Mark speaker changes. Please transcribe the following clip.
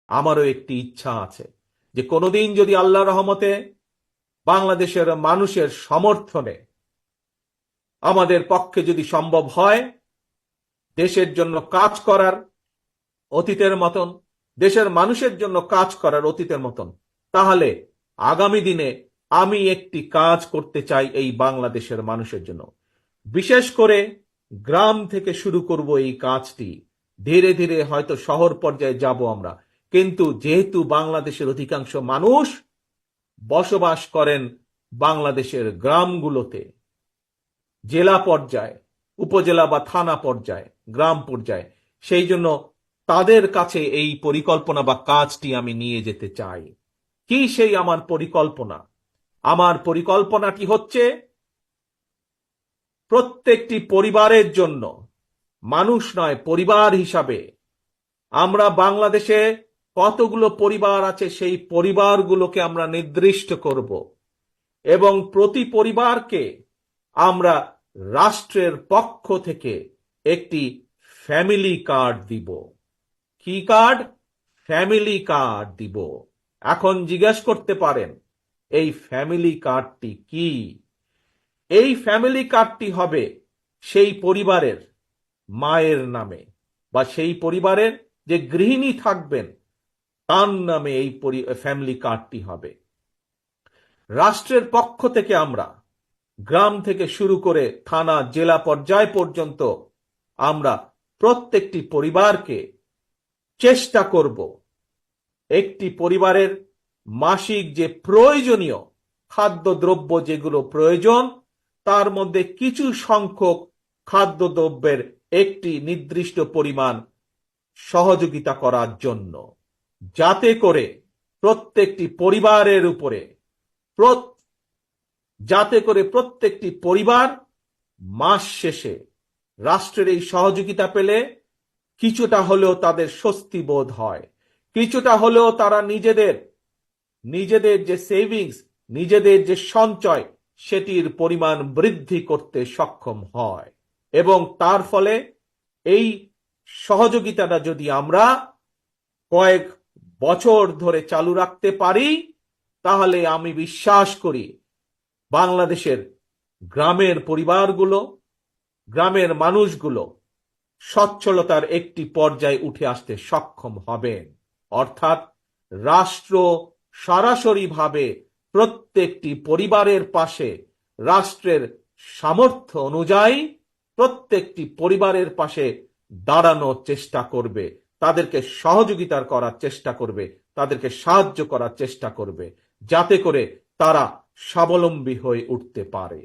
Speaker 1: আমারও একটি ইচ্ছা আছে যে কোনোদিন যদি আল্লাহর রহমতে বাংলাদেশের মানুষের সমর্থনে আমাদের পক্ষে যদি সম্ভব হয় দেশের জন্য কাজ করার অতীতের মতন, দেশের মানুষের জন্য কাজ করার অতীতের মতন, তাহলে আগামী দিনে আমি একটি কাজ করতে চাই এই বাংলাদেশের মানুষের জন্য। বিশেষ করে গ্রাম থেকে শুরু করব এই কাজটি। ধীরে ধীরে হয়তো শহর পর্যায়ে যাব আমরা, কিন্তু যেহেতু বাংলাদেশের অধিকাংশ মানুষ বসবাস করেন বাংলাদেশের গ্রামগুলোতে, জেলা পর্যায়ে, উপজেলা বা থানা পর্যায়ে, গ্রাম পর্যায়ে, সেই জন্য তাদের কাছে এই পরিকল্পনা বা কাজটি আমি নিয়ে যেতে চাই। কি সেই আমার পরিকল্পনা? আমার পরিকল্পনাটি হচ্ছে প্রত্যেকটি পরিবারের জন্য, মানুষ নয় পরিবার হিসাবে, আমরা বাংলাদেশে কতগুলো পরিবার আছে সেই পরিবারগুলোকে আমরা নির্দিষ্ট করব এবং প্রতি পরিবারকে আমরা রাষ্ট্রের পক্ষ থেকে একটি ফ্যামিলি কার্ড দিব। কি কার্ড? ফ্যামিলি কার্ড দিব। এখন জিজ্ঞেস করতে পারেন এই ফ্যামিলি কার্ডটি কি? এই ফ্যামিলি কার্ডটি হবে সেই পরিবারের মায়ের নামে বা সেই পরিবারের যে গৃহিণী থাকবেন তার নামে এই ফ্যামিলি কার্ডটি হবে। রাষ্ট্রের পক্ষ থেকে আমরা গ্রাম থেকে শুরু করে থানা, জেলা পর্যায় পর্যন্ত আমরা প্রত্যেকটি পরিবারকে চেষ্টা করব একটি পরিবারের মাসিক যে প্রয়োজনীয় খাদ্যদ্রব্য যেগুলো প্রয়োজন তার মধ্যে কিছু সংখ্যক খাদ্যদ্রব্যের একটি নির্দিষ্ট পরিমাণ সহযোগিতা করার জন্য, যাতে করে প্রত্যেকটি পরিবারের উপরে প্রত্যেকটি পরিবার মাস শেষে রাষ্ট্রের এই সহযোগিতা পেলে কিছুটা হলেও তাদের স্বস্তি বোধ হয়, কিছুটা হলেও তারা নিজেদের যে সেভিংস, নিজেদের যে সঞ্চয় সেটির পরিমাণ বৃদ্ধি করতে সক্ষম হয়। এবং তার ফলে এই সহযোগিতাটা যদি আমরা কয়েক বছর ধরে চালু রাখতে পারি তাহলে আমি বিশ্বাস করি বাংলাদেশের গ্রামের পরিবারগুলো, গ্রামের মানুষগুলো সচ্ছলতার একটি পর্যায়ে উঠে আসতে সক্ষম হবেন। অর্থাৎ রাষ্ট্র সরাসরিভাবে প্রত্যেকটি পরিবারের পাশে রাষ্ট্রের সামর্থ্য অনুযায়ী প্রত্যেকটি পরিবারের পাশে দাঁড়ানোর চেষ্টা করবে, তাদেরকে সহযোগিতা করার চেষ্টা করবে, তাদেরকে সাহায্য করার চেষ্টা করবে, যাতে করে তারা স্বাবলম্বী হয়ে উঠতে পারে।